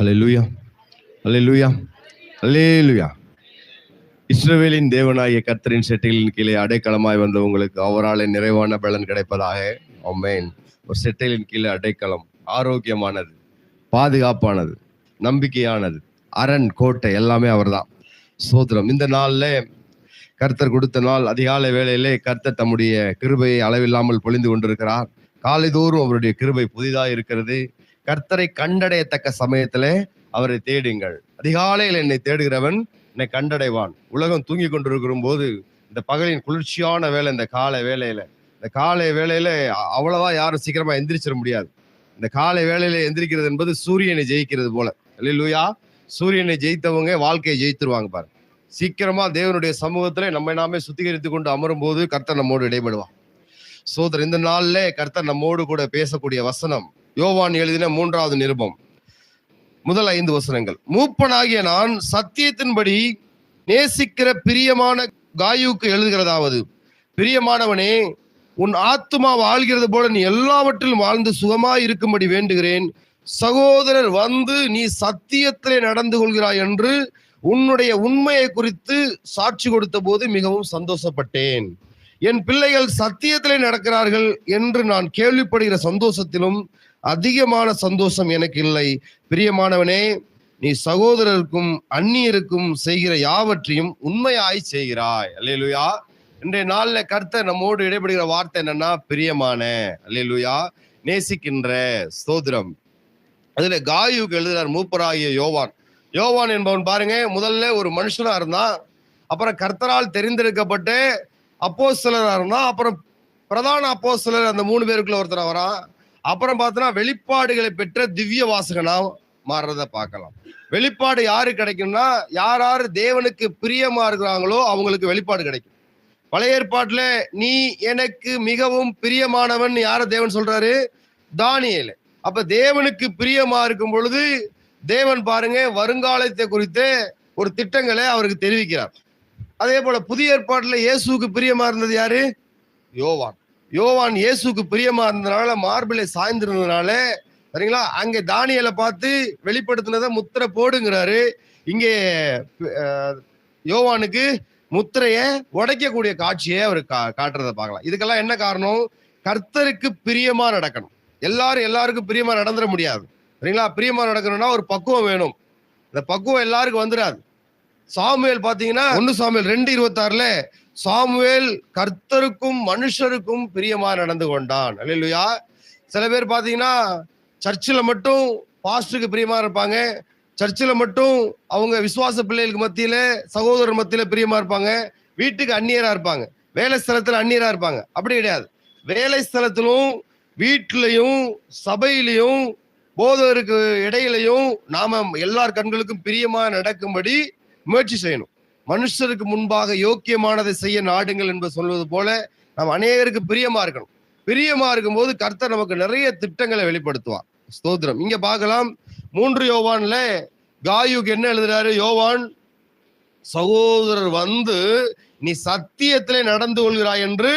அல்லேலூயா, அல்லேலூயா, அல்லேலூயா. இஸ்ரவேலின் தேவனாகிய கர்த்தரின் செட்டைகளின் கீழே அடைக்கலமாய் வந்த உங்களுக்கு அவரால் நிறைவான பலன் கிடைப்பதாக. ஆமென். ஒரு செட்டைகளின் கீழே அடைக்கலம் ஆரோக்கியமானது, பாதுகாப்பானது, நம்பிக்கையானது, அரண், கோட்டை எல்லாமே அவர்தான். ஸ்தோத்திரம். இந்த நாள்ல கர்த்தர் கொடுத்த நாள், அதிகாலை வேளையிலே கர்த்தர் தம்முடைய கிருபையை அளவில்லாமல் பொழிந்து கொண்டிருக்கிறார். காலைதோறும் அவருடைய கிருபை புதிதாக இருக்கிறது. கர்த்தரை கண்டடையத்தக்க சமயத்திலே அவரை தேடுங்கள். அதிகாலையில் என்னை தேடுகிறவன் என்னை கண்டடைவான். உலகம் தூங்கி கொண்டிருக்கிற போது இந்த பகலின் குளிர்ச்சியான வேலை, இந்த காலை வேளையில அவ்வளவா யாரும் சீக்கிரமா எந்திரிச்சிட முடியாது. இந்த காலை வேளையில எந்திரிக்கிறது என்பது சூரியனை ஜெயிக்கிறது போல. அல்லேலூயா. சூரியனை ஜெயித்தவங்க வாழ்க்கையை ஜெயித்துருவாங்க பாருங்க. சீக்கிரமா தேவனுடைய சமூகத்திலே நம்மை நாமே சுத்திகரித்து கொண்டு அமரும் போது கர்த்தர் நம்மோடு இடைபடுவான். சோதர், இந்த நாள்ல கர்த்தர் நம்மோடு கூட பேசக்கூடிய வசனம் யோவான் எழுதின 3வது நிருபம் முதல் 5 வசனங்கள். மூப்பனாகிய நான் சத்தியத்தின்படி நேசிக்கிற பிரியமான காயுக்கு எழுதுகிறதாவது, பிரியமானவனே, உன் ஆத்துமா வாழ்கிறது போல நீ எல்லாவற்றிலும் வாழ்ந்து சுகமாய் இருக்கும்படி வேண்டுகிறேன். சகோதரர் வந்து நீ சத்தியத்திலே நடந்து கொள்கிறாய் என்று உன்னுடைய உண்மையை குறித்து சாட்சி கொடுத்த போது மிகவும் சந்தோஷப்பட்டேன். என் பிள்ளைகள் சத்தியத்திலே நடக்கிறார்கள் என்று நான் கேள்விப்படுகிற சந்தோஷத்திலும் அதிகமான சந்தோஷம் எனக்கு இல்லை. பிரியமானவனே, நீ சகோதரருக்கும் அந்நியருக்கும் செய்கிற யாவற்றையும் உண்மையாய் செய்கிறாய். அல்லேலூயா. இன்றைய நாள்ல கர்த்தர் நம்மோடு இடைபடுகிற வார்த்தை என்னன்னா, பிரியமான, அல்லேலூயா, நேசிக்கின்ற. ஸ்தோத்திரம். அதுல காயுக்கு எழுதுறார் மூப்பராகிய யோவான் என்பவன் பாருங்க, முதல்ல ஒரு மனுஷனா இருந்தான், அப்புறம் கர்த்தரால் தெரிந்தெடுக்கப்பட்டு அப்போஸ்தலரா இருந்தான், அப்புறம் பிரதான அப்போஸ்தலர், அந்த 3 பேருக்குள்ள ஒருத்தர் வரான். அப்புறம் பார்த்தோன்னா வெளிப்பாடுகளை பெற்ற திவ்ய வாசகனா மாறுறத பார்க்கலாம். வெளிப்பாடு யாரு கிடைக்கும்னா, யார் தேவனுக்கு பிரியமா இருக்கிறாங்களோ அவங்களுக்கு வெளிப்பாடு கிடைக்கும். பழைய ஏற்பாட்டுல நீ எனக்கு மிகவும் பிரியமானவன் யார தேவன் சொல்றாரு? தானியேல். அப்ப தேவனுக்கு பிரியமா இருக்கும் பொழுது தேவன் பாருங்க வருங்காலத்தை குறித்து ஒரு திட்டங்களை அவருக்கு தெரிவிக்கிறார். அதே போல புதிய ஏற்பாட்டுல இயேசுக்கு பிரியமா இருந்தது யாரு? யோவான் இயேசுக்கு பிரியமா இருந்ததுனால, மார்பிளை சாய்ந்திருந்ததுனால, சரிங்களா, அங்கே தானியேலை பார்த்து வெளிப்படுத்தினதை முத்திரை போடுங்கிறாரு. இங்கே யோவானுக்கு முத்திரையை உடைக்கக்கூடிய காட்சியை அவர் காட்டுறதை பார்க்கலாம். இதுக்கெல்லாம் என்ன காரணம்? கர்த்தருக்கு பிரியமா நடக்கணும். எல்லாருக்கும் பிரியமா நடந்துட முடியாது, சரிங்களா. பிரியமா நடக்கணும்னா ஒரு பக்குவம் வேணும். இந்த பக்குவம் எல்லாருக்கும் வந்துடாது. சாமுவேல் பாத்தீங்கன்னா 1 சாமுவேல் 2:26 சாமுவேல் கர்த்தருக்கும் மனுஷருக்கும் பிரியமா நடந்து கொண்டான். அல்லேலூயா. சில பேர் பாத்தீங்கன்னா சர்ச்சில் மட்டும் பாஸ்டருக்கு பிரியமா இருப்பாங்க, சர்ச்சில் மட்டும் அவங்க விசுவாச பிள்ளைகளுக்கு மத்தியில, சகோதரர் மத்தியில பிரியமா இருப்பாங்க, வீட்டுக்கு அந்நியரா இருப்பாங்க, வேலை ஸ்தலத்துல அந்நியரா இருப்பாங்க. அப்படி கிடையாது. வேலை ஸ்தலத்திலும், வீட்டிலையும், சபையிலையும், போதருக்கு இடையிலையும் நாம எல்லார் கண்களுக்கும் பிரியமா நடக்கும்படி முயற்சி செய்யணும். மனுஷருக்கு முன்பாக யோக்கியமானதை செய்ய நாடுங்கள் என்பது சொல்வது போல நாம் அநேகருக்கு பிரியமா இருக்கணும். பிரியமா இருக்கும் போது கர்த்தர் நமக்கு நிறைய திட்டங்களை வெளிப்படுத்துவார். ஸ்தோத்திரம். இங்க பார்க்கலாம் 3 யோவான்ல காயுக்கு என்ன எழுதுறாரு? யோவான், சகோதரர் வந்து நீ சத்தியத்திலே நடந்து கொள்கிறாய் என்று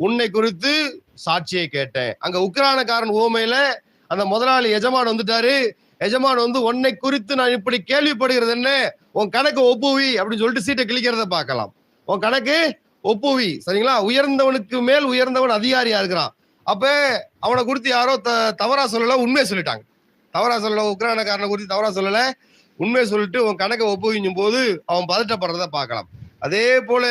உன்னை குறித்து சாட்சியை கேட்டேன். அங்க உக்ரானக்காரன் ஓமையில அந்த முதலாளி எஜமான் வந்துட்டாரு. எஜமான் வந்து உன்னை குறித்து நான் இப்படி கேள்விப்படுகிறது என்ன, உன் கணக்கு ஒப்புவி அப்படின்னு சொல்லிட்டு சீட்டை கிழிக்கிறத பார்க்கலாம். உன் கணக்கு ஒப்புவி, சரிங்களா. உயர்ந்தவனுக்கு மேல் உயர்ந்தவன் அதிகாரியா இருக்கிறான். அப்ப அவனை குறித்து யாரோ தவறா சொல்லல, உண்மையை சொல்லிட்டாங்க. தவறா சொல்லல, உக்ரானக்காரனை குறித்து தவறா சொல்லல, உண்மையை சொல்லிட்டு உன் கணக்கை ஒப்புவிக்கும் போது அவன் பதட்டப்படுறத பார்க்கலாம். அதே போல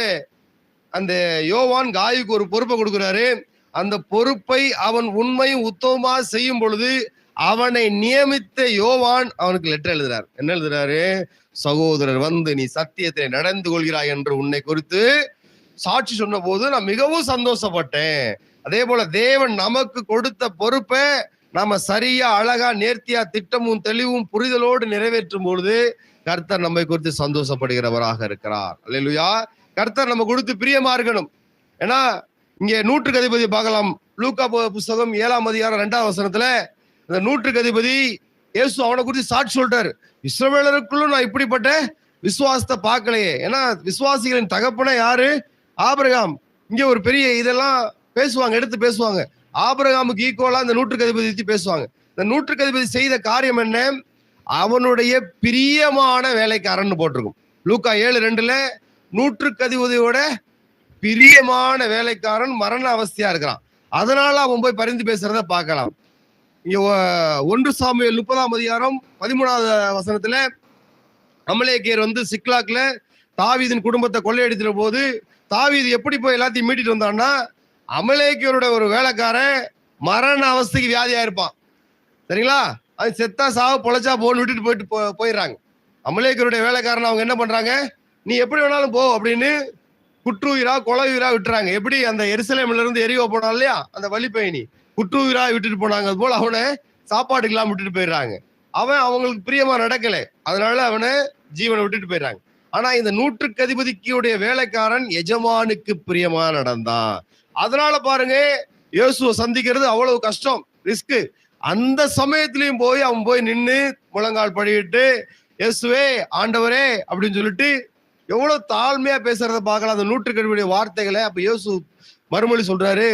அந்த யோவான் காயுக்கு ஒரு பொறுப்பை கொடுக்கிறாரு. அந்த பொறுப்பை அவன் உண்மையும் உத்தமமா செய்யும் பொழுது அவனை நியமித்த யோவான் அவனுக்கு லெட்டர் எழுதுறாரு. என்ன எழுதுறாரு? சகோதரர் வந்து நீ சத்தியத்தை நடந்து கொள்கிறாய் என்று உன்னை குறித்து சாட்சி சொன்ன போது நான் மிகவும் சந்தோஷப்பட்டேன். அதே போல தேவன் நமக்கு கொடுத்த பொறுப்பை நாம சரியா, அழகா, நேர்த்தியா, திட்டமும் தெளிவும் புரிதலோடு நிறைவேற்றும் பொழுது கர்த்தர் நம்மை குறித்து சந்தோஷப்படுகிறவராக இருக்கிறார். அல்லேலூயா. கர்த்தர் நம்ம கொடுத்து பிரியமா இருக்கணும். ஏன்னா இங்க நூற்றுக்கு அதிபதி பார்க்கலாம். லூக்கா புஸ்தகம் 7ஆம் அதிகாரம் 2ஆம் வசனத்துல இந்த நூற்றுக்கு அதிபதி இயேசு அவனை குறித்து சாட்சி சொல்லிட்டாரு. இஸ்ரவேலருக்குள்ளும் நான் இப்படிப்பட்ட விசுவாசத்தை பார்க்கலையே. ஏன்னா விசுவாசிகளின் தகப்பன யாரு? ஆபிரகாம். இங்க ஒரு பெரிய இதெல்லாம் பேசுவாங்க, எடுத்து பேசுவாங்க. ஆபிரகாமுக்கு ஈக்குவலா இந்த நூற்றுக்கு அதிபதி பேசுவாங்க. இந்த நூற்றுக்கு அதிபதி செய்த காரியம் என்ன? அவனுடைய பிரியமான வேலைக்காரன் போட்டிருக்கும். லூக்கா 7:2 100க்கு அதிபதியோட பிரியமான வேலைக்காரன் மரண அவஸ்தையா இருக்கிறான். அதனால அவன் போய் பரிந்து பேசுறத பார்க்கலாம். 1 சாமுவேல் 30 அமலேக்கியர் சிக்லாக்ல தாவீதின் குடும்பத்தை கொள்ளையடித்த போது தாவீது எப்படி போய் எல்லாத்தையும் மீட்டிட்டு வந்தான்னா, அமலேக்கியரோட ஒரு வேலைக்காரன் மரண அவஸ்தைக்கு வியாதியா இருப்பான். சரிங்களா? அது செத்தா சாவு பொழைச்சா போன்னு விட்டுட்டு போயிடுறாங்க. அமலேக்கியருடைய வேலைக்காரன் அவங்க என்ன பண்றாங்க, நீ எப்படி வேணாலும் போ அப்படின்னு குற்றுயிரா கொலையுயிரா விட்டுறாங்க. எப்படி அந்த எருசலேம்ல இருந்து எரிகோ போனான் இல்லையா, அந்த வழி பயணி குற்றுயிரா விட்டுட்டு போனாங்க, அது போல அவனை சாப்பாடுக்கெல்லாம் விட்டுட்டு போயிடுறாங்க. அவன் அவங்களுக்கு பிரியமா நடக்கல, அதனால அவனை ஜீவனை விட்டுட்டு போயிடுறாங்க. ஆனா இந்த 100க்கு அதிபதிக்குடைய வேலைக்காரன் எஜமானுக்கு பிரியமா நடந்தான். அதனால பாருங்க, இயேசுவை சந்திக்கிறது அவ்வளவு கஷ்டம், ரிஸ்க். அந்த சமயத்திலையும் அவன் போய் நின்று முழங்கால் படிவிட்டு, இயேசுவே ஆண்டவரே அப்படின்னு சொல்லிட்டு எவ்வளவு தாழ்மையா பேசுறத பார்க்கலாம் அந்த 100க்கு அதிபதியுடைய வார்த்தைகளை. அப்ப இயேசு மறுமொழி சொல்றாரு,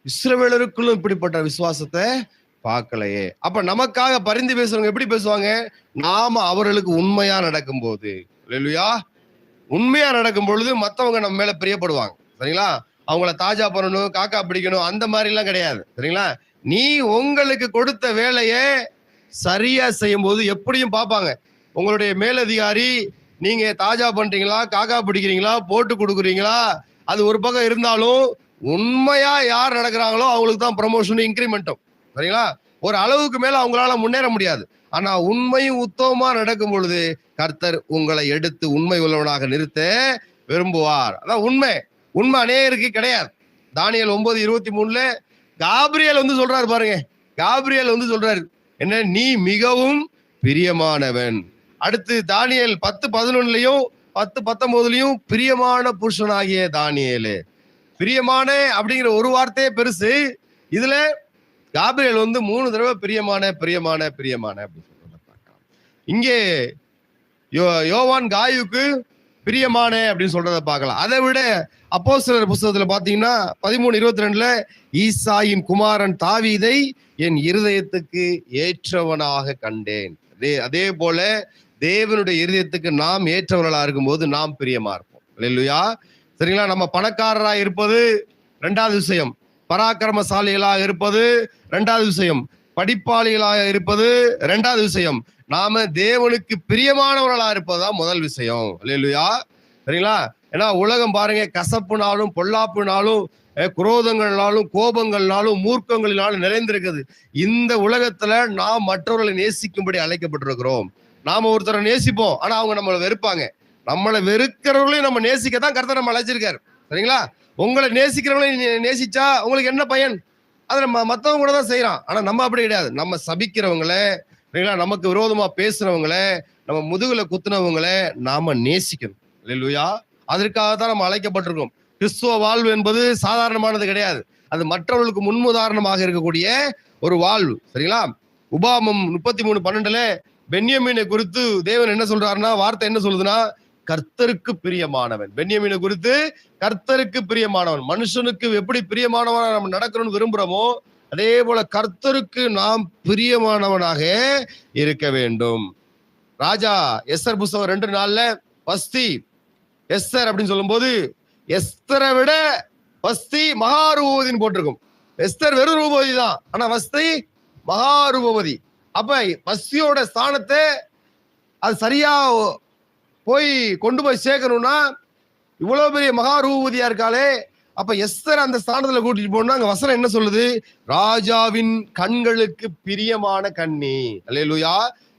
இஸ்ரவேலருக்குள்ளும் இப்படிப்பட்ட விசுவாசத்தை பார்க்கலையே. அப்ப நமக்காக பரிந்து பேசுறவங்க எப்படி பேசுவாங்க, நாம அவர்களுக்கு உண்மையா நடக்கும் போது, அல்லேலூயா, உண்மையா நடக்கும் பொழுது மத்தவங்க நம்ம மேல பிரியப்படுவாங்க. சரிங்களா? அவங்கள தாஜா பண்ணணும், காக்கா பிடிக்கணும், அந்த மாதிரி எல்லாம் கிடையாது. சரிங்களா? நீ உங்களுக்கு கொடுத்த வேலையை சரியா செய்யும் போது எப்படியும் பார்ப்பாங்க. உங்களுடைய மேலதிகாரி நீங்க தாஜா பண்றீங்களா, காக்கா பிடிக்கிறீங்களா, போட்டு கொடுக்குறீங்களா, அது ஒரு பக்கம் இருந்தாலும் உண்மையா யார் நடக்கிறாங்களோ அவங்களுக்கு தான் ப்ரமோஷனும் இன்கிரிமெண்ட்டும். சரிங்களா? ஒரு அளவுக்கு மேல அவங்களால முன்னேற முடியாது. ஆனா உண்மையும் உத்தமமா நடக்கும் பொழுது கர்த்தர் உங்களை எடுத்து உண்மை உள்ளவனாக நிறுத்த விரும்புவார். அதான் உண்மை. உண்மை அநேகருக்கு கிடையாது. தானியேல் 9:23 காபிரியேல் சொல்றாரு பாருங்க. காபிரியேல் சொல்றாரு என்ன, நீ மிகவும் பிரியமானவன். அடுத்து தானியேல் 10:11 10:19 பிரியமான புருஷனாகிய தானியேலே. பிரியமான அப்படிங்கிற ஒரு வார்த்தையே பெருசு. இதுல காபிரியேல் 3 தடவை பிரியமான பிரியமான பிரியமான அப்படின்னு சொல்றத பார்க்கலாம். இங்கே யோவான் காயுக்கு பிரியமான அப்படின்னு சொல்றத பார்க்கலாம். அதை விட அப்போஸ்தலர் புத்தகத்துல பாத்தீங்கன்னா 13:22 ஈசாயின் குமாரன் தாவீதை என் இருதயத்துக்கு ஏற்றவனாக கண்டேன். அதே போல தேவனுடைய இருதயத்துக்கு நாம் ஏற்றவர்களா இருக்கும்போது நாம் பிரியமா இருப்போம். அல்லேலூயா. சரிங்களா? நம்ம பணக்காரரா இருப்பது 2வது விஷயம், பராக்கிரமசாலிகளாக இருப்பது 2வது விஷயம், படிப்பாளிகளாக இருப்பது 2வது விஷயம், நாம தேவனுக்கு பிரியமானவர்களா இருப்பதுதான் முதல் விஷயம். அல்லேலூயா. சரிங்களா? ஏன்னா உலகம் பாருங்க, கசப்புனாலும் பொல்லாப்புனாலும் குரோதங்கள்னாலும் கோபங்கள்னாலும் மூர்க்கங்களினாலும் நிறைந்திருக்குது. இந்த உலகத்துல நாம் மற்றவர்களை நேசிக்கும்படி அழைக்கப்பட்டிருக்கிறோம். நாம ஒருத்தரை நேசிப்போம், ஆனா அவங்க நம்மளை வெறுப்பாங்க. நம்மளை வெறுக்கிறவர்களையும் நம்ம நேசிக்கத்தான் கர்த்தர் நம்ம அழைச்சிருக்காரு. சரிங்களா? உங்களை நேசிக்கிறவங்களையும் நேசிச்சா உங்களுக்கு என்ன பயன்? அதை நம்ம மற்றவங்க கூட தான் செய்யறான். ஆனா நம்ம அப்படி கிடையாது. நம்ம சபிக்கிறவங்களை, நமக்கு விரோதமா பேசுறவங்களை, நம்ம முதுகுல குத்துனவங்களை நாம நேசிக்கணும். அல்லேலூயா. அதற்காகத்தான் நம்ம அழைக்கப்பட்டிருக்கோம். கிறிஸ்துவ வாழ்வு என்பது சாதாரணமானது கிடையாது. அது மற்றவர்களுக்கு முன்னுதாரணமாக இருக்கக்கூடிய ஒரு வாழ்வு. சரிங்களா? உபாகமம் 33:12 பென்யமீனை குறித்து தேவன் என்ன சொல்றாருன்னா, வார்த்தை என்ன சொல்லுதுன்னா, கர்த்தருக்கு பிரியமானவன். பென்யமீனை குறித்து கர்த்தருக்கு பிரியமானவன். மனுஷனுக்கு எப்படி பிரியமானவனா நம்ம நடக்கணும்னு விரும்புறோமோ அதே போல கர்த்தருக்கு நாம் பிரியமானவனாக இருக்க வேண்டும். ராஜா எஸ்தர் புத்தகம் 2:4 வஸ்தி எஸ்தர் அப்படின்னு சொல்லும் போது எஸ்தரை விட வஸ்தி மகாரூபவதின்னு போட்டிருக்கும். எஸ்தர் வெறும் ரூபவதி தான், ஆனா வஸ்தி மகாரூபவதி. அப்ப வஸ்தியோட ஸ்தானத்தை அது சரியா போய் கொண்டு போய் சேர்க்கணும்னா இவ்வளவு பெரிய மகாரூபவதியா இருக்காளே, அப்ப எஸ்தர் அந்த ஸ்தானத்துல கூட்டிட்டு போனா அங்க வசனம் என்ன சொல்லுது, ராஜாவின் கண்களுக்கு பிரியமான கன்னி. அல்லேலூயா.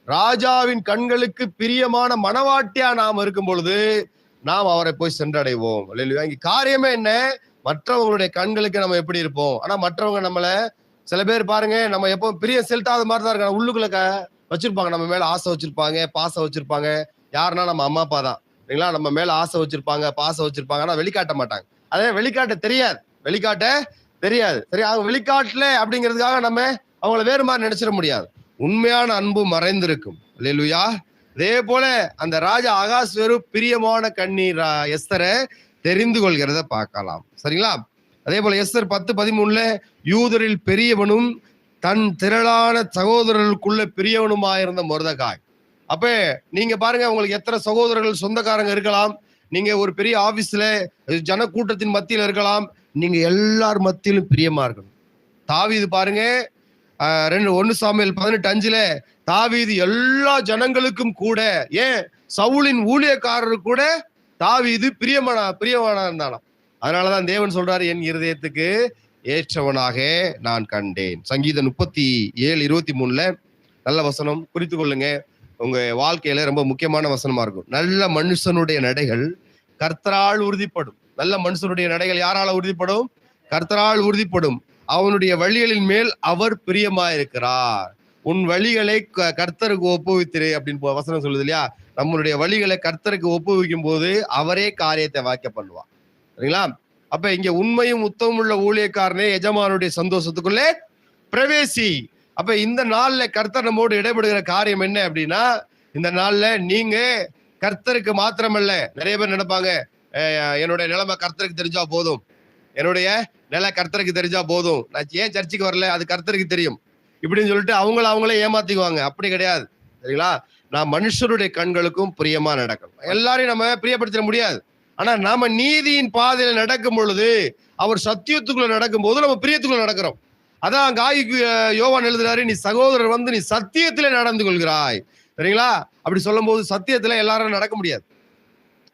ராஜாவின் கண்களுக்கு பிரியமான மணவாட்டியா நாம் இருக்கும் பொழுது நாம் அவரை போய் சென்றடைவோம். அல்லேலூயா. இங்க காரியமே என்ன, மற்றவங்களுடைய கண்களுக்கு நம்ம எப்படி இருப்போம். ஆனா மற்றவங்க நம்மள, சில பேர் பாருங்க, நம்ம எப்போ பிரியம் செலுத்தாத மாதிரி தான் இருக்காங்க, உள்ளுக்குள்ள வச்சிருப்பாங்க, நம்ம மேல ஆசை வச்சிருப்பாங்க, பாசம் வச்சிருப்பாங்க. யாருன்னா நம்ம அம்மா அப்பா தான். சரிங்களா? நம்ம மேல ஆசை வச்சிருப்பாங்க, பாசம் வச்சிருப்பாங்க, ஆனா வெளிக்காட்ட மாட்டாங்க. அதே வெளிக்காட்ட தெரியாது, வெளிக்காட்ட தெரியாது. சரி, அவங்க வெளிக்காட்டல அப்படிங்கிறதுக்காக நம்ம அவங்கள வேறு மாதிரி நினைச்சிட முடியாது. உண்மையான அன்பு மறைந்திருக்கும். அல்லேலூயா. அதே போல அந்த ராஜா அகாஸ்வேரு பிரியமான கண்ணீர் எஸ்தரை தெரிந்து கொள்கிறத பார்க்கலாம். சரிங்களா? அதே போல எஸ்தர் 10:13 யூதரில் பெரியவனும் தன் திரளான சகோதரர்களுக்குள்ள பிரியவனுமாயிருந்த மொர்தெகாய். அப்ப நீங்க பாருங்க, உங்களுக்கு எத்தனை சகோதரர்கள் சொந்தக்காரங்க இருக்கலாம், நீங்க ஒரு பெரிய ஆபீஸ்ல ஜன கூட்டத்தின் மத்தியில் இருக்கலாம், நீங்க எல்லார் மத்தியிலும் பிரியமா இருக்கணும். தாவீது பாருங்க, 1 சாமுவேல் 18:5 தாவீது எல்லா ஜனங்களுக்கும் கூட, ஏன் சவுலின் ஊழியக்காரருக்கு கூட தாவீது பிரியமானா இருந்தானாம். அதனாலதான் தேவன் சொல்றாரு, என் இருதயத்துக்கு ஏற்றவனாக நான் கண்டேன். சங்கீதம் 37:23 நல்ல வசனம், குறித்து கொள்ளுங்க. உங்க வாழ்க்கையில ரொம்ப முக்கியமான வசனமா இருக்கும். நல்ல மனுஷனுடைய நடைகள் கர்த்தரால் உறுதிப்படும். நல்ல மனுஷனுடைய நடைகள் யாரால உறுதிப்படும்? கர்த்தரால் உறுதிப்படும். அவனுடைய வழிகளின் மேல் அவர் பிரியமாயிருக்கிறார். உன் வழிகளை கர்த்தருக்கு ஒப்புவித்திரு அப்படின்னு வசனம் சொல்லுது இல்லையா? நம்மளுடைய வழிகளை கர்த்தருக்கு ஒப்புவிக்கும் போது அவரே காரியத்தை வாய்க்க பண்ணுவார். சரிங்களா? அப்ப இங்க உண்மையும் உத்தமும் உள்ள ஊழியக்காரனே எஜமானுடைய சந்தோஷத்துக்குள்ளே பிரவேசி. அப்ப இந்த நாள்ல கர்த்தர் நம்மோடு இடைபடுகிற காரியம் என்ன அப்படின்னா, இந்த நாள்ல நீங்க கர்த்தருக்கு மாத்திரமல்ல, நிறைய பேர் நினைப்பாங்க, என்னுடைய நிலைமை கர்த்தருக்கு தெரிஞ்சா போதும், என்னுடைய நிலை கர்த்தருக்கு தெரிஞ்சா போதும், நான் ஏன் சர்ச்சுக்கு வரல, அது கர்த்தருக்கு தெரியும் இப்படின்னு சொல்லிட்டு அவங்களே ஏமாத்திக்குவாங்க. அப்படி கிடையாது. சரிங்களா? நான் மனுஷருடைய கண்களுக்கும் பிரியமா நடக்கணும். எல்லாரையும் நம்ம பிரியப்படுத்த முடியாது. ஆனா நாம நீதியின் பாதையில நடக்கும் பொழுது, அவர் சத்தியத்துக்குள்ள நடக்கும் போது நம்ம பிரியத்துக்குள்ள நடக்கிறோம். அதான் காய்க்கு யோவான் எழுதுறாரு, நீ சகோதரர் வந்து நீ சத்தியத்திலே நடந்து கொள்கிறாய். சரிங்களா? அப்படி சொல்லும் போது சத்தியத்துல எல்லாரும் நடக்க முடியாது.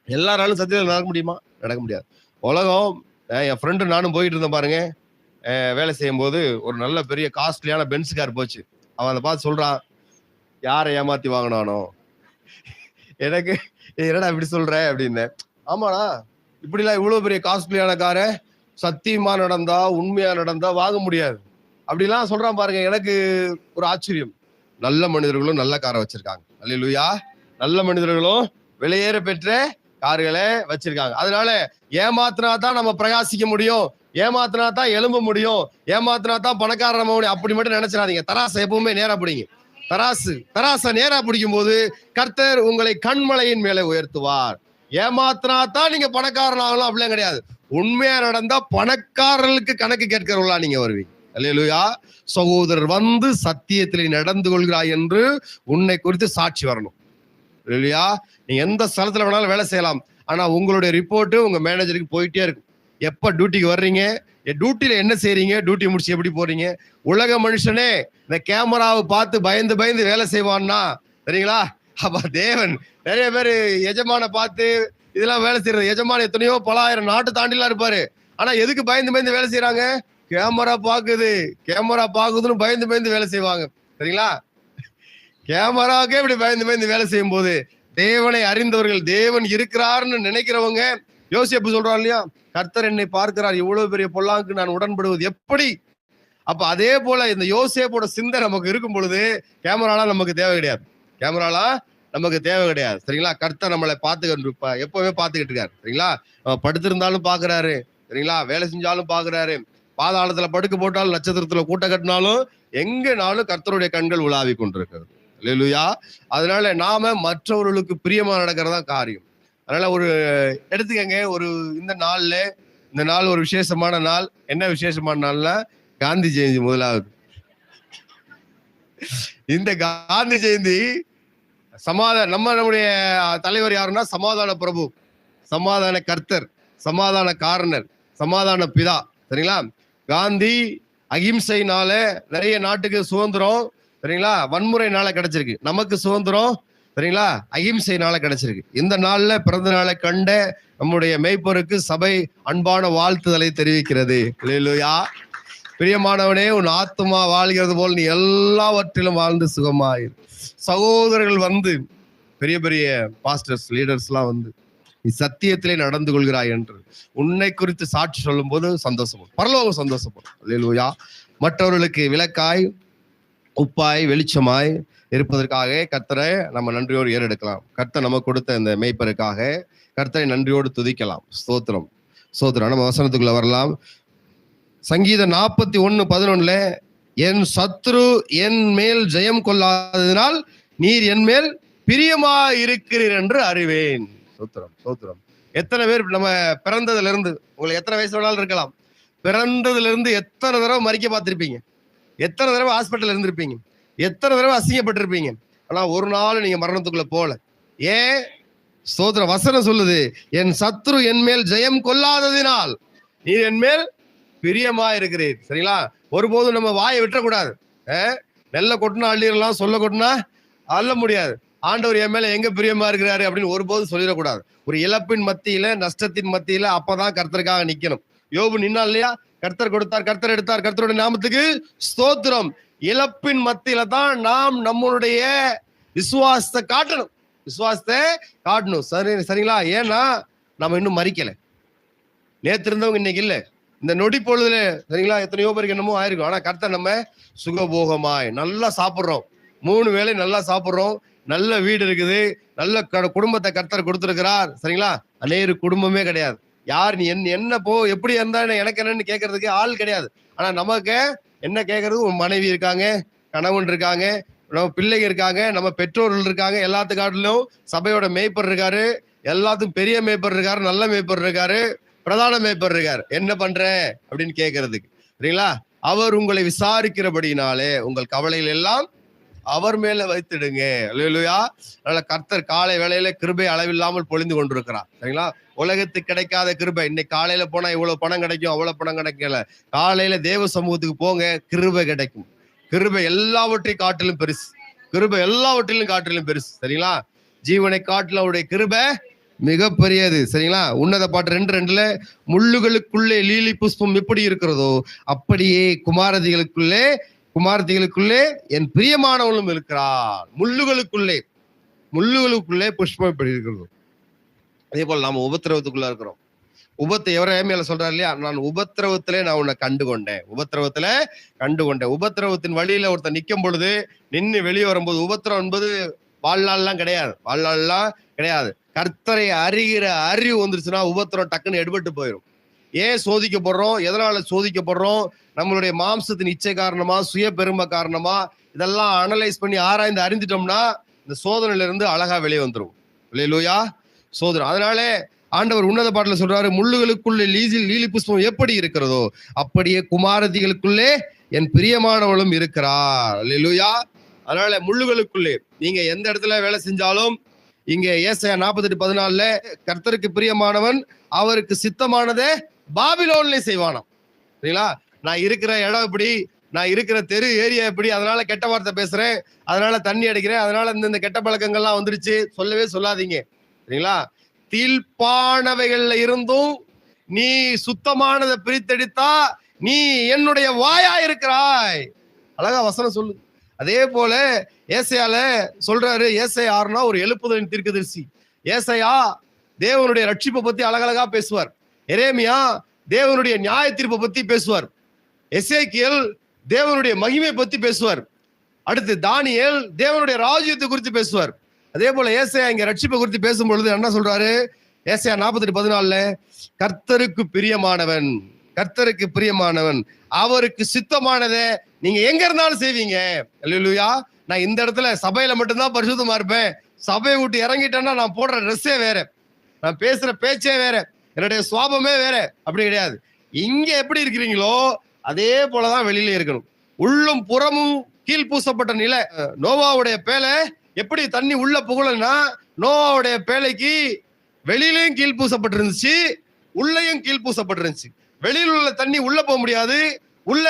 எல்லாராலும் சத்தியத்துல நடக்க முடியுமா? நடக்க முடியாது. உலகம், என் ஃப்ரெண்டு நானும் போயிட்டு இருந்தேன் பாருங்க, வேலை செய்யும் போது ஒரு நல்ல பெரிய காஸ்ட்லியான பென்ஸ் கார் போச்சு. அவன் அதை பார்த்து சொல்றான், யாரை ஏமாத்தி வாங்கினானோ. எனக்கு என்னடா இப்படி சொல்ற அப்படின்னு. ஆமாடா, இப்படிலாம் இவ்வளவு பெரிய காஸ்ட்லியான காரை சத்தியமா நடந்தா உண்மையா நடந்தா வாங்க முடியாது அப்படிலாம் சொல்றான் பாருங்க. எனக்கு ஒரு ஆச்சரியம். நல்ல மனிதர்களும் நல்ல காரை வச்சிருக்காங்க. அல்லேலூயா. நல்ல மனிதர்களும் விலையேற பெற்ற கார்களை வச்சிருக்காங்க. அதனால ஏமாத்தினா தான் நம்ம பிரகாசிக்க முடியும், ஏமாத்தினா தான் எழும்ப முடியும், ஏமாத்தினா தான் பணக்காரர் நம்ம முடியும் அப்படி மட்டும் நினைச்சிடாதீங்க. தராசை எப்பவுமே நேரா பிடிங்க. தராசை நேரா பிடிக்கும் போது கர்த்தர் உங்களை கண்மலையின் மேலே உயர்த்துவார். ஏமாத்தினா தான் நீங்க பணக்காரன் ஆகலாம் அப்படிலாம் கிடையாது. உண்மையா நடந்தா பணக்காரர்களுக்கு கணக்கு கேட்கிறவங்களா நீங்க வருவீங்க. அல்லேலூயா. சகோதரர் வந்து சத்தியத்திலே நடந்து கொள்கிறாய் என்று உன்னை குறித்து சாட்சி வரணும். இல்லையா? நீங்க எந்த ஸ்தலத்துல வேணாலும் வேலை செய்யலாம், ஆனா உங்களுடைய ரிப்போர்ட் உங்க மேனேஜருக்கு போயிட்டே இருக்கும். எப்ப டியூட்டிக்கு வர்றீங்க, டியூட்டியில என்ன செய்றீங்க, டியூட்டி முடிச்சு எப்படி போறீங்க. உலக மனுஷனே இந்த கேமராவை பார்த்து பயந்து வேலை செய்வான்னா சரிங்களா? அப்ப தேவன் நிறைய பேர் எஜமான பார்த்து இதெல்லாம் வேலை செய்யறது. எஜமான எத்தனையோ பல ஆயிரம் நாட்டு தாண்டிலாம் இருப்பாரு. ஆனா எதுக்கு பயந்து வேலை செய்யறாங்க? கேமரா பாக்குதுன்னு பயந்து வேலை செய்வாங்க. சரிங்களா? கேமராவுக்கே இப்படி பயந்து வேலை செய்யும் போது தேவனை அறிந்தவர்கள், தேவன் இருக்கிறார்னு நினைக்கிறவங்க, யோசேப்பு சொல்றான் இல்லையா, கர்த்தர் என்னை பார்க்கிறார், இவ்வளவு பெரிய பொல்லாங்கு நான் உடன்படுவது எப்படி. அப்ப அதே போல இந்த யோசேப்போட சிந்தை நமக்கு இருக்கும் பொழுது கேமராலாம் நமக்கு தேவை கிடையாது. சரிங்களா? கர்த்தர் நம்மளை பார்த்துக்கிட்டு எப்பவுமே பார்த்துக்கிட்டு இருக்காரு. சரிங்களா? நம்ம படுத்திருந்தாலும் பாக்குறாரு. சரிங்களா? வேலை செஞ்சாலும் பாக்குறாரு. பாதாளத்துல படுக்க போட்டாலும், நட்சத்திரத்துல கூட்ட கட்டினாலும், எங்கனாலும் கர்த்தருடைய கண்கள் உலாவி கொண்டிருக்கிறது. அல்லேலூயா. அதனால நாம மற்றவர்களுக்கு பிரியமா நடக்கிறதா காரியம். அதனால ஒரு எடுத்துக்கங்க, இந்த நாள் ஒரு விசேஷமான நாள். என்ன விசேஷமான நாள்னா காந்தி ஜெயந்தி முதலாவது. இந்த காந்தி ஜெயந்தி நம்முடைய தலைவர் யாருன்னா சமாதான பிரபு, சமாதான கர்த்தர், சமாதான காரணர், சமாதான பிதா. சரிங்களா? காந்தி அகிம்சைனால நிறைய நாட்டுக்கு சுதந்திரம், சரிங்களா, வன்முறைனால கிடைச்சிருக்கு. நமக்கு சுதந்திரம் சரிங்களா அகிம்சைனால கிடைச்சிருக்கு. இந்த நாள்ல பிறந்த நாளை கண்ட நம்முடைய மேய்ப்பருக்கு சபை அன்பான வாழ்த்துதலை தெரிவிக்கிறது. அல்லேலூயா. பிரியமானவனே, உன் ஆத்துமா வாழ்கிறது போல் நீ எல்லாவற்றிலும் வாழ்ந்து சுகமாயிரு. சகோதரர்கள் வந்து பெரிய பெரிய பாஸ்டர்ஸ், லீடர்ஸ் எல்லாம் வந்து நீ சத்தியத்திலே நடந்து கொள்கிறாய் என்று உன்னை குறித்து சாட்சி சொல்லும் போது சந்தோஷப்படும், பரலோகம் சந்தோஷப்படும். அல்லேலூயா. மற்றவர்களுக்கு விளக்காய், உப்பாய், வெளிச்சமாய் இருப்பதற்காக கர்த்தரை நம்ம நன்றியோடு ஏறெடுக்கலாம். கர்த்தர் நமக்கு கொடுத்த இந்த மேய்ப்பருக்காக கர்த்தரை நன்றியோடு துதிக்கலாம். ஸ்தோத்திரம். நம்ம வசனத்துக்குள்ள வரலாம். சங்கீதம் 41:11 என் சத்ரு என் மேல் ஜெயம் கொள்ளாததினால் நீர் என் மேல் பிரியமா இருக்கிறீர் என்று அறிவேன். சோத்திரம். எத்தனை பேர் நம்ம பிறந்ததுல இருந்து, உங்களுக்கு எத்தனை வயசு வேணாலும் இருக்கலாம், பிறந்ததுல இருந்து எத்தனை தடவை மறிக்க பார்த்திருப்பீங்க? எத்தனை தடவை ஹாஸ்பிட்டல் இருந்திருப்பீங்க, எத்தனை தடவை அசிங்கப்பட்டிருப்பீங்க. ஆனா ஒரு நாள் நீங்க மரணத்துக்குள்ள போல. ஏன்? ஸ்தோத்திர வசனம் சொல்லுது, என் சத்துரு என் மேல் ஜெயம் கொள்ளாததினால் நீர் என் மேல் பிரியமா இருக்கிறீர். சரிங்களா? ஒருபோதும் நம்ம வாயை விட்டுறக்கூடாது. நெல்ல கொட்டினா அள்ளிடலாம், சொல்ல கொட்டினா அள்ள முடியாது. ஆண்டவர் என் மேல எங்க பிரியமா இருக்கிறாரு அப்படின்னு ஒருபோதும் சொல்லிடக்கூடாது. ஒரு இழப்பின் மத்தியில, நஷ்டத்தின் மத்தியில அப்பதான் கர்த்தருக்காக நிக்கணும். யோபு நின்னா இல்லையா? கர்த்தர் கொடுத்தார், கர்த்தர் எடுத்தார், கர்த்தருடைய நாமத்துக்கு ஸ்தோத்திரம். இழப்பின் மத்தியில தான் நாம் நம்மளுடைய விசுவாசத்தை காட்டணும், விசுவாசத்தை காட்டணும். சரிங்களா? ஏன்னா நம்ம இன்னும் மறிக்கல. நேற்று இருந்தவங்க இன்னைக்கு இல்லை. இந்த நொடி பொழுதுல சரிங்களா எத்தனையோ பேருக்கு என்னமோ ஆயிருக்கும். ஆனா கர்த்தர் நம்ம சுகபோகமாய் நல்லா சாப்பிட்றோம், 3 வேளை நல்லா சாப்பிட்றோம், நல்ல வீடு இருக்குது, நல்ல குடும்பத்தை கர்த்தர் கொடுத்துருக்கிறார். சரிங்களா? அநேக குடும்பமே கிடையாது. யார் நீ என்ன போ எப்படி இருந்தா எனக்கு என்னன்னு கேட்கறதுக்கு ஆள் கிடையாது. ஆனா நமக்கு என்ன கேட்கறது? உன் மனைவி இருக்காங்க, கணவன் இருக்காங்க, நம்ம பிள்ளைங்க இருக்காங்க, நம்ம பெற்றோர்கள் இருக்காங்க. எல்லாத்துக்காட்டிலும் சபையோட மேய்ப்பர் இருக்காரு, எல்லாத்துக்கும் பெரிய மேய்ப்பர் இருக்காரு, நல்ல மேய்ப்பர் இருக்காரு, பிரதான மேய்ப்பர் இருக்காரு. என்ன பண்ற அப்படின்னு கேட்கறதுக்கு. சரிங்களா? அவர் உங்களை விசாரிக்கிறபடினாலே உங்கள் கவலைகள் எல்லாம் அவர் மேல வைத்துடுங்க. அல்லேலூயா. அதனால கர்த்தர் காலை வேளையில கிருபை அளவில்லாமல் பொழிந்து கொண்டிருக்கிறார். சரிங்களா? உலகத்துக்கு கிடைக்காத கிருபை. இன்னைக்கு காலையில போனா இவ்வளவு பணம் கிடைக்கும், அவ்வளவு பணம் கிடைக்கல. காலையில தேவ சமூகத்துக்கு போங்க, கிருபை கிடைக்கும். கிருபை எல்லாவற்றையும் காட்டிலும் பெருசு, கிருபை எல்லாவற்றிலும் காட்டிலும் பெருசு. சரிங்களா? ஜீவனை காட்டில அவருடைய கிருபை மிக பெரியது. சரிங்களா? உன்னத பாட்டு 2:2 முள்ளுகளுக்குள்ளே லீலி புஷ்பம் எப்படி இருக்கிறதோ அப்படியே குமாரதிகளுக்குள்ளே என் பிரியமானவளும் இருக்கிறார். முள்ளுகளுக்குள்ளே புஷ்பம் எப்படி இருக்கிறதோ அதே போல நாம உபத்திரவத்துக்குள்ள இருக்கிறோம். எவரே மேல சொல்றாரு இல்லையா? நான் உபத்திரவத்திலே நான் உன்னை கண்டுகொண்டேன். உபத்திரவத்தின் வழியில ஒருத்தர் நிக்கும் பொழுது நின்று வெளியே வரும்போது, உபத்திரம் என்பது வாழ்நாள்லாம் கிடையாது. கர்த்தரை அறிகிற அறிவு வந்துருச்சுன்னா உபத்திரம் டக்குன்னு எடுபட்டு போயிடும். ஏன் சோதிக்கப்படுறோம்? எதனால சோதிக்கப்படுறோம்? நம்மளுடைய மாம்சத்தின் இச்சை காரணமா, சுய பெருமை காரணமா? இதெல்லாம் அனலைஸ் பண்ணி ஆராய்ந்து அறிந்துட்டோம்னா இந்த சோதனையில இருந்து அழகா வெளியே வந்துடும். அல்லேலூயா. சோதனை. அதனால ஆண்டவர் உன்னத பாட்டுல சொல்றாரு, முள்ளுகளுக்குள்ளே லீலி புஷ்பம் எப்படி இருக்கிறதோ அப்படியே குமாரதிகளுக்குள்ளே என் பிரியமானவளும் இருக்கிறார். அல்லேலூயா. அதனால முள்ளுகளுக்குள்ளே நீங்க எந்த இடத்துல வேலை செஞ்சாலும், இங்க ஏசாயா 48:14 கர்த்தருக்கு பிரியமானவன் அவருக்கு சித்தமானதே பாபிலோன்ல செய்வானாம். சரிங்களா? நான் இருக்கிற இடம் எப்படி, நான் இருக்கிற தெரு ஏரியா எப்படி, அதனால கெட்ட வார்த்தை பேசுறேன், அதனால தண்ணி அடிக்கிறேன், அதனால இந்த கெட்ட பழக்கங்கள்லாம் வந்துருச்சு சொல்லவே சொல்லாதீங்க. சரிங்களா? தீழ்ப்பானவைகள்ல இருந்தும் நீ சுத்தமானதை பிரித்தெடுத்தா நீ என்னுடைய வாயா இருக்கிறாய். அழகா வசனம் சொல்லு. அதே போல ஏசாயால சொல்றாரு. ஏசாயா 6 ஒரு எழுப்புதலின் தீர்க்கதரிசி. ஏசாயா தேவனுடைய ரட்சிப்பை பத்தி அழகழகா பேசுவார். எரேமியா தேவனுடைய நியாய தீர்ப்பை பத்தி பேசுவார். எசேக்கியேல் தேவனுடைய மகிமை பத்தி பேசுவார். அடுத்து தானியேல் தேவனுடைய ராஜ்யத்தை குறித்து பேசுவார். அதே போல ஏசாயா இங்க ரட்சிப்பை குறித்து பேசும் பொழுது என்ன சொல்றாரு? ஏசாயா 48:14 கர்த்தருக்கு பிரியமானவன் அவருக்கு சித்தமானதை நீங்க எங்க இருந்தாலும் செய்வீங்க. அல்லேலூயா. நான் இந்த இடத்துல சபையில மட்டும்தான் பரிசுத்தமா இருப்பேன், சபையை விட்டு இறங்கிட்டேன்னா நான் போடுற ட்ரெஸ்ஸே வேற, நான் பேசுற பேச்சே வேற, என்னுடைய சுவாபமே வேற. அப்படி கிடையாது. இங்க எப்படி இருக்கிறீங்களோ அதே போலதான் வெளியில இருக்கணும். உள்ளும் புறமும் கீழ் பூசப்பட்ட நிலை. நோவாவுடைய பேலை எப்படி தண்ணி உள்ள புகழனா, நோவாவுடைய பேலைக்கு வெளியிலையும் கீழ் பூசப்பட்டு இருந்துச்சு, உள்ளேயும் கீழ் பூசப்பட்டு இருந்துச்சு. வெளியில் உள்ள தண்ணி உள்ள போக முடியாது, உள்ள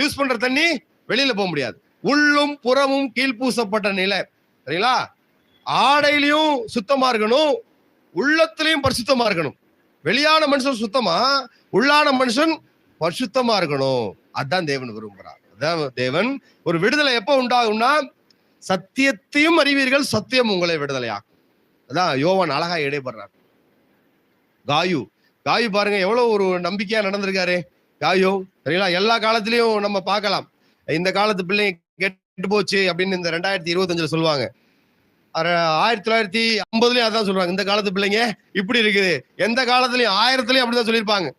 யூஸ் பண்ற தண்ணி வெளியில போக முடியாது. உள்ளும் புறமும் கீழ் பூசப்பட்ட நிலை. சரிங்களா? ஆடையிலையும் சுத்தமா இருக்கணும், உள்ளத்திலையும் பரிசுத்தமா இருக்கணும். வெளியான மனுஷன் சுத்தமா, உள்ளான மனுஷன் பரிசுத்தமா இருக்கணும். அதான் தேவன் விரும்புகிறார். அதான் தேவன். ஒரு விடுதலை எப்ப உண்டாகும்னா, சத்தியத்தையும் அறிவீர்கள், சத்தியம் உங்களை விடுதலையாக்கும். அதான் யோவான் அழகா இடைபடுறார். காயு பாருங்க எவ்வளவு ஒரு நம்பிக்கையா நடந்திருக்காரு காயு. சரிங்களா? எல்லா காலத்திலயும் நம்ம பார்க்கலாம். இந்த காலத்து பிள்ளைங்க கெட்டு போச்சு அப்படின்னு இந்த 2025 சொல்லுவாங்க. 1950 அதான் சொல்றாங்க. இந்த காலத்து பிள்ளைங்க இப்படி இருக்குது. எந்த காலத்திலயும் 1000 அப்படிதான் சொல்லியிருப்பாங்க.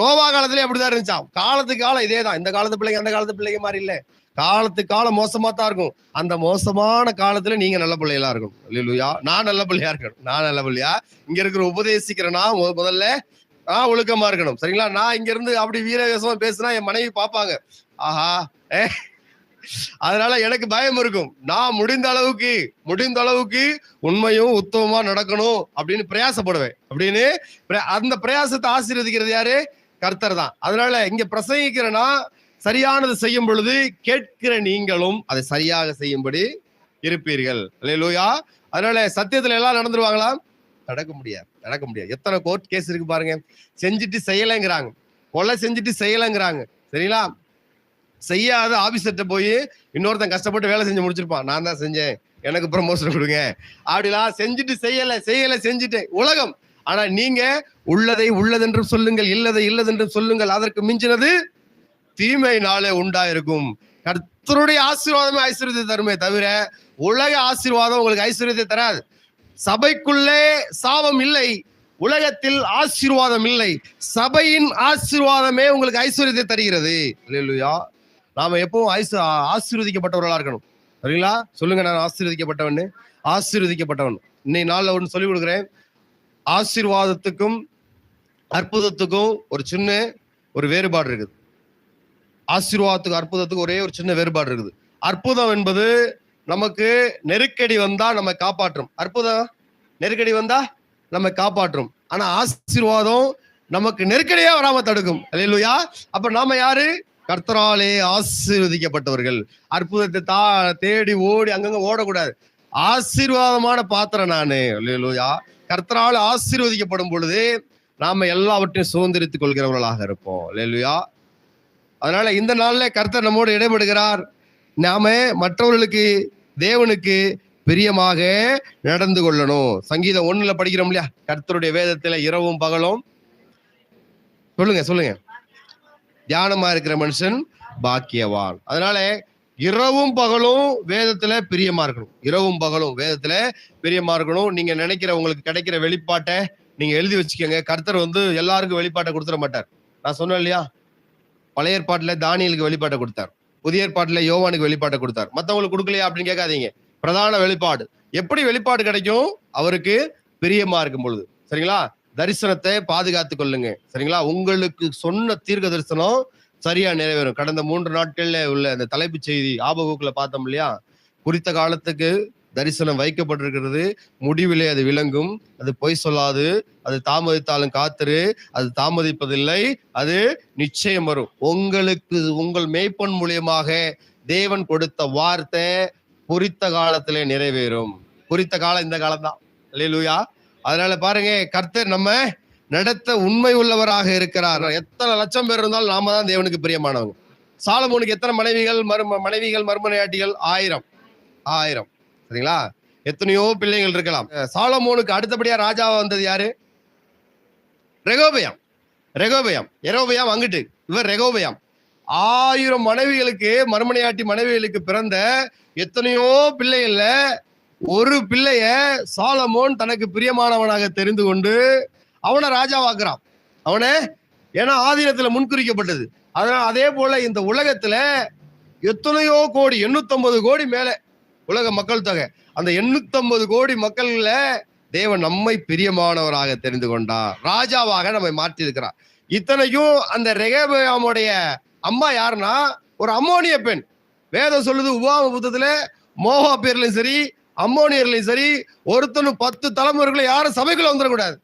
நோவா காலத்திலயும் அப்படிதான் இருந்துச்சாம். காலத்துக்கு காலம் இதேதான். இந்த காலத்து பிள்ளைங்க அந்த காலத்து பிள்ளைங்க மாதிரி இல்ல, காலத்துக்கு காலம் மோசமா தான் இருக்கும். அந்த மோசமான காலத்துல நீங்க நல்ல பிள்ளைகளா இருக்கணும். அல்லேலூயா. நான் நல்ல பிள்ளையா இருக்கணும். நான் நல்ல பிள்ளையா இங்க இருக்கிற உபதேசிக்கிறேன்னா முதல்ல நான் ஒழுக்கமா இருக்கணும். சரிங்களா? நான் இங்க இருந்து அப்படி வீரவேசமா பேசுனா என் மனைவி பாப்பாங்க, ஆஹா அதனால எனக்கு பயம் இருக்கும். நான் முடிந்த அளவுக்கு உண்மையும் உத்தமமா நடக்கணும் அப்படின்னு பிரயாசப்படுவேன். அப்படின்னு அந்த பிரயாசத்தை ஆசீர்வதிக்கிறது யாரு? கர்த்தர் தான். அதனால இங்க பிரசங்கிக்கிறேன்னா சரியானது செய்யும் பொழுது கேட்கிற நீங்களும் அதை சரியாக செய்யும்படி இருப்பீர்கள். அல்லேலூயா. அதனால சத்தியத்துல எல்லாம் நடந்துருவாங்களா? நடக்க முடியாது. எத்தனை கோர்ட் கேஸ் இருக்கு பாருங்க. செஞ்சுட்டு செய்யலைங்கிறாங்க, கொலை செஞ்சுட்டு செய்யலைங்கிறாங்க. சரிங்களா? செய்யாத ஆபீசர்கிட்ட போய் இன்னொருத்தன் கஷ்டப்பட்டு வேலை செஞ்சு முடிச்சிருப்பான். நான் தான் செஞ்சேன், எனக்கு ப்ரமோஷன் கொடுங்க அப்படிலாம். செஞ்சுட்டு செய்யல செஞ்சுட்டேன் உலகம். ஆனா நீங்க உள்ளதை உள்ளதென்றும் சொல்லுங்கள், இல்லதென்றும் சொல்லுங்கள், அதற்கு மிஞ்சினது தீமையினாலே உண்டாயிருக்கும். கர்த்தருடைய ஆசீர்வாதமே ஐஸ்வர்யத்தை தருமே தவிர உலக ஆசீர்வாதம் உங்களுக்கு ஐஸ்வர்யத்தை தராது. சபைக்குள்ளே சாபம் இல்லை, உலகத்தில் ஆசீர்வாதம் இல்லை. சபையின் ஆசீர்வாதமே உங்களுக்கு ஐஸ்வர்யத்தை தருகிறது. அல்லேலூயா. நாம எப்பவும் ஆசீர்வதிக்கப்பட்டவர்களா இருக்கணும். சரிங்களா? சொல்லுங்க, நான் ஆசீர்வதிக்கப்பட்டவன். இன்னைக்கு நாள்ல ஒன்று சொல்லிக் கொடுக்குறேன். ஆசீர்வாதத்துக்கும் அற்புதத்துக்கும் ஒரு வேறுபாடு இருக்குது. ஆசீர்வாதத்துக்கு அற்புதத்துக்கு ஒரே ஒரு சின்ன வேறுபாடு இருக்குது. அற்புதம் என்பது நமக்கு நெருக்கடி வந்தா நம்ம காப்பாற்றும். அற்புதம் நெருக்கடி வந்தா நம்ம காப்பாற்றும். ஆனா ஆசீர்வாதம் நமக்கு நெருக்கடியா வராம தடுக்கும். அல்லேலூயா. அப்ப நாம யாரு? கர்த்தராலே ஆசீர்வதிக்கப்பட்டவர்கள். அற்புதத்தை தேடி ஓடி அங்கங்க ஓடக்கூடாது. ஆசீர்வாதமான பாத்திரம் நானு. அல்லேலூயா. கர்த்தரால் ஆசீர்வதிக்கப்படும் பொழுது நாம எல்லாவற்றையும் சுதந்திரித்துக் கொள்கிறவர்களாக இருப்போம். அல்லேலூயா. அதனால இந்த நாள்ல கர்த்தர் நம்மோடு இடைபடுகிறார். நாம மற்றவர்களுக்கு தேவனுக்கு பிரியமாக நடந்து கொள்ளணும். சங்கீதம் 1 படிக்கிறோம் இல்லையா? கர்த்தருடைய வேதத்துல இரவும் பகலும் சொல்லுங்க தியானமா இருக்கிற மனுஷன் பாக்கியவான். அதனால இரவும் பகலும் வேதத்துல பிரியமா இருக்கணும். நீங்க நினைக்கிற உங்களுக்கு கிடைக்கிற வெளிப்பாட்டை நீங்க எழுதி வச்சுக்கோங்க. கர்த்தர் எல்லாருக்கும் வெளிப்பாட்டை கொடுத்துட மாட்டார். நான் சொன்னேன் இல்லையா? பழைய ஏற்பாட்டுல தானியலுக்கு வெளிப்பாட்டை கொடுத்தார், புதிய ஏற்பாட்டுல யோவானுக்கு வெளிப்பாட்டை கொடுத்தார். மத்தவங்களுக்கு கொடுக்கலையா அப்படின்னு கேட்காதீங்க. பிரதான வெளிப்பாடு எப்படி வெளிப்பாடு கிடைக்கும்? அவருக்கு பிரியமா இருக்கும் பொழுது. சரிங்களா? தரிசனத்தை பாதுகாத்து கொள்ளுங்க. சரிங்களா? உங்களுக்கு சொன்ன தீர்க்க தரிசனம் சரியா நிறைவேறும். கடந்த 3 நாட்கள்ல உள்ள அந்த தலைப்பு செய்தி ஆபகுக்குள்ள பார்த்தோம் இல்லையா? குறித்த காலத்துக்கு தரிசனம் வைக்கப்பட்டிருக்கிறது, முடிவிலே அது விளங்கும், அது பொய் சொல்லாது, அது தாமதித்தாலும் காத்திரு, அது தாமதிப்பதில்லை, அது நிச்சயம் வரும். உங்களுக்கு உங்கள் மேய்ப்பன் மூலியமாக தேவன் கொடுத்த வார்த்தை குறித்த காலத்திலே நிறைவேறும். குறித்த காலம் இந்த காலம்தான். அல்லேலூயா. அதனால பாருங்க, கர்த்தர் நம்ம நடத்த உண்மை உள்ளவராக இருக்கிறார். எத்தனை லட்சம் பேர் இருந்தாலும் நாம தான் தேவனுக்கு பிரியமானவங்க. சாலமோனுக்கு எத்தனை மனைவிகள் மறுமனையாட்டிகள்? 1000. சரிங்களா? எத்தனையோ பிள்ளைகள் இருக்கலாம். சாலமோனுக்கு அடுத்தபடியா ராஜாவா வந்தது யாரு? ரெகோபெயாம் அங்கிட்டு, இவர் ரெகோபெயாம். 1000 மனைவிகளுக்கு மறுமனையாட்டி பிறந்த எத்தனையோ பிள்ளைகள்ல ஒரு பிள்ளைய சாலமோன் தனக்கு பிரியமானவனாக தெரிந்து கொண்டு அவனை ராஜாவாக்குறான். ஏன்னா ஆதீனத்துல முன்குறிக்கப்பட்டது. அதனால அதே போல இந்த உலகத்துல எத்தனையோ கோடி, 850 கோடி மேல உலக மக்கள் தொகை. அந்த 850 கோடி மக்கள்ல தேவன் நம்மை பிரியமானவராக தெரிந்து கொண்டார், ராஜாவாக நம்மை மாற்றி இருக்கிறார். இத்தனைக்கும் அந்த ரெகோபெயாமுடைய அம்மா யாருன்னா ஒரு அம்மோனிய பெண். வேதம் சொல்லுது, உபாகம புத்தகத்துல மோவாபியர்லையும் சரி அம்மோனியர்லையும் சரி ஒருத்தனும் 10 தலைமுறைகளை யாரும் சபைக்குள்ள வந்துடக்கூடாது.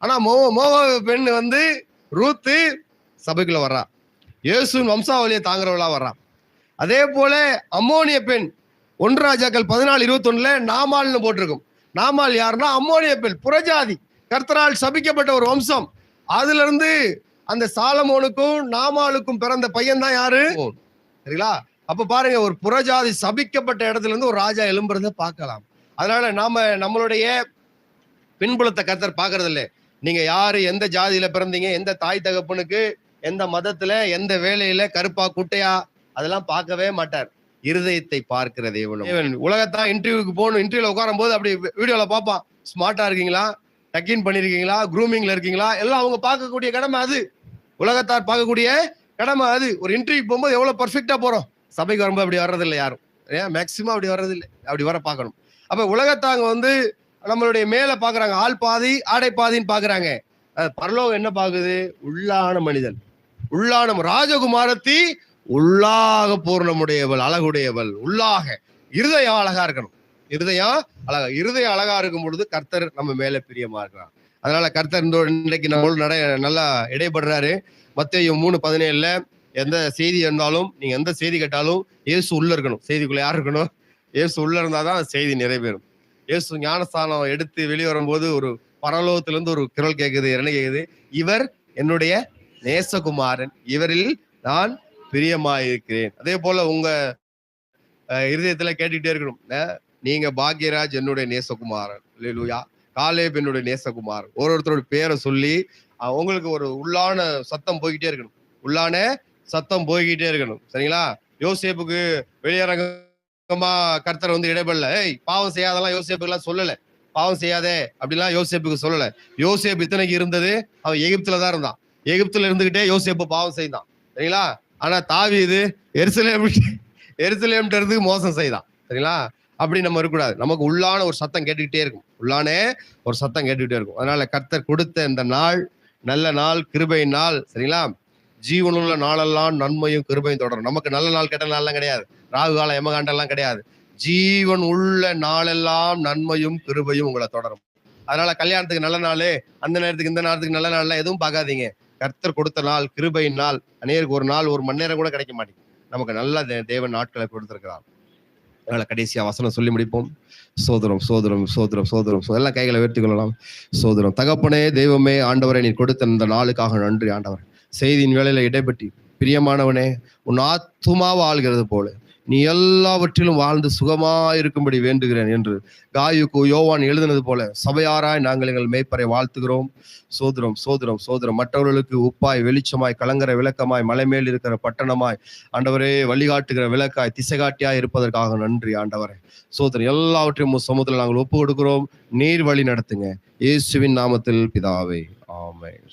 ஆனா மோவாபு பெண் ரூத்து சபைக்குள்ள வர்றா, இயேசுவின் வம்சாவளியை தாங்குறவளா வர்றான். அதே போல அம்மோனிய பெண் 1 ராஜாக்கள் 14:21 நாமால்னு போட்டிருக்கும். நாமால் யாருன்னா அம்மோனிய பெண், புறஜாதி, கர்த்தரால் சபிக்கப்பட்ட ஒரு வம்சம். அதுல இருந்து அந்த சாலமோனுக்கும் நாமாலுக்கும் பிறந்த பையன் தான் யாரு? சரிங்களா? அப்ப பாருங்க, ஒரு புறஜாதி சபிக்கப்பட்ட இடத்துல இருந்து ஒரு ராஜா எழும்புறத பார்க்கலாம். அதனால நம்மளுடைய பின்புலத்தை கர்த்தர் பாக்குறது இல்லை. நீங்க யாரு, எந்த ஜாதியில பிறந்தீங்க, எந்த தாய் தகப்பனுக்கு, எந்த மதத்துல, எந்த வேலையில, கருப்பா குட்டையா, அதெல்லாம் பார்க்கவே மாட்டார். இருதயத்தை பார்க்கிற தேவன். உலகத்தான் இன்டர்வியூக்கு போகணும், இன்டர்வியூல உட்காரும் போது அப்படி வீடியோல பார்ப்பான். ஸ்மார்ட்டா இருக்கீங்களா, டக்கின் பண்ணிருக்கீங்களா, குரூமிங்ல இருக்கீங்களா, எல்லாம் அவங்க பார்க்கக்கூடிய கடமை அது. உலகத்தார் பார்க்கக்கூடிய கடமை அது. ஒரு இன்டர்வியூ போகும்போது எவ்வளவு பர்ஃபெக்டா போறோம். சபைக்கு வரும்போது அப்படி வர்றதில்லை யாரும். மேக்சிமம் அப்படி வர்றதில்லை. அப்படி வர பார்க்கணும். அப்ப உலகத்தாங்க நம்மளுடைய மேல பாக்குறாங்க, ஆள் பாதி ஆடை பாதின்னு பாக்குறாங்க. பரலோகம் என்ன பாக்குது? உள்ளான மனிதன், உள்ளான ராஜகுமாரத்தி உள்ளாக பூர்ணமுடையவள், அழகுடையவள், உள்ளாக இருதயம் அழகா இருக்கணும். இருதயம் அழகா இருக்கும் பொழுது கர்த்தர் நம்ம மேல பிரியமா இருக்கிறார். அதனால கர்த்தர் இன்றைக்கு நம்மளோட நல்லா இடைப்படுறாரு. மத்தேயு 3:17 எந்த செய்தி இருந்தாலும், நீங்க எந்த செய்தி கேட்டாலும் இயேசு உள்ள இருக்கணும். செய்திக்குள்ள யார் இருக்கணும்? இயேசு உள்ள இருந்தாதான் செய்தி நிறைவேறும். இயேசு ஞானஸ்தானம் எடுத்து வெளியே வரும்போது ஒரு பரலோகத்திலிருந்து ஒரு குரல் கேட்குது. என்ன கேட்குது? இவர் என்னுடைய நேசகுமாரன், இவரில் நான் பிரியமாயிருக்கிறேன். அதே போல உங்க இருதயத்துல கேட்டுக்கிட்டே இருக்கணும், நீங்க பாக்யராஜ் என்னுடைய நேசகுமாரன், அல்லேலூயா, காலேப் என்னுடைய நேசகுமாரன். ஒருத்தரோட பேரை சொல்லி உங்களுக்கு ஒரு உள்ளான சத்தம் போய்கிட்டே இருக்கணும். உள்ளான சத்தம் போய்கிட்டே இருக்கணும். சரிங்களா? யோசேப்புக்கு வெளியரங்கமா கர்த்தர் இடைப்படல. பாவம் செய்யாதெல்லாம் யோசேப்புக்கு எல்லாம் சொல்லல. பாவம் செய்யாதே அப்படிலாம் யோசேப்புக்கு சொல்லல. யோசேப்பு இத்தனைக்கு இருந்தது, அவன் எகிப்துலதான் இருந்தான். எகிப்துல இருந்துகிட்டே யோசேப்பு பாவம் செய்தான். சரிங்களா? ஆனா தாவீது எருசலேம்ட்ட இருந்து மோசம் செய்தான். சரிங்களா? அப்படி நம்ம இருக்கக்கூடாது. நமக்கு உள்ளான ஒரு சத்தம் கேட்டுக்கிட்டே இருக்கும். உள்ளானே ஒரு சத்தம் கேட்டுக்கிட்டே இருக்கும். அதனால கர்த்தர் கொடுத்த இந்த நாள் நல்ல நாள், கிருபை நாள். சரிங்களா? ஜீவனுள்ள நாளெல்லாம் நன்மையும் கிருபையும் தொடரும். நமக்கு நல்ல நாள் கெட்ட நாள்லாம் கிடையாது. ராகு காலம் எமகாண்டெல்லாம் கிடையாது. ஜீவன் உள்ள நாளெல்லாம் நன்மையும் கிருபையும் உங்களை தொடரும். அதனால கல்யாணத்துக்கு நல்ல நாள், அந்த நேரத்துக்கு இந்த நேரத்துக்கு நல்ல நாள்லாம் எதுவும் பார்க்காதீங்க. கர்த்தர் கொடுத்த நாள், கிருபையின் நாள். அநேருக்கு ஒரு நாள், ஒரு மணி நேரம் கூட கிடைக்க மாட்டேங்குது. நமக்கு நல்ல தேவன் நாட்களை கொடுத்திருக்கிறார். அதனால கடைசியா வசனம் சொல்லி முடிப்போம். சோதரம் சோதரம் சோதரம் சோதரம் எல்லாம் கைகளை உயர்த்தி கொள்ளலாம். சோதரம். தகப்பனே, தெய்வமே, ஆண்டவரை நீ கொடுத்த இந்த நாளுக்காக நன்றி ஆண்டவர். செய்தியின் வேளையில இடைப்பட்டி பிரியமானவனே, உன் ஆத்துமாவை ஆள்கிறது போல நீ எல்லாவற்றிலும் வாழ்ந்து சுகமா இருக்கும்படி வேண்டுகிறேன் என்று காயுக்கு யோவான் எழுதினது போல சபையாராய் நாங்கள் எங்கள் மேய்ப்பரை வாழ்த்துகிறோம். சோதரம் சோதரம் சோதரம். மற்றவர்களுக்கு உப்பாய், வெளிச்சமாய், கலங்கர விளக்கமாய், மலை மேல் இருக்கிற பட்டணமாய், ஆண்டவரே வழிகாட்டுகிற விளக்காய், திசைகாட்டியாய் இருப்பதற்காக நன்றி ஆண்டவரே. சோதரம். எல்லாவற்றையும் சமூகத்தில் நாங்கள் ஒப்பு கொடுக்கிறோம். நீர் வழி நடத்துங்க. இயேசுவின் நாமத்தில் பிதாவே, ஆமென்.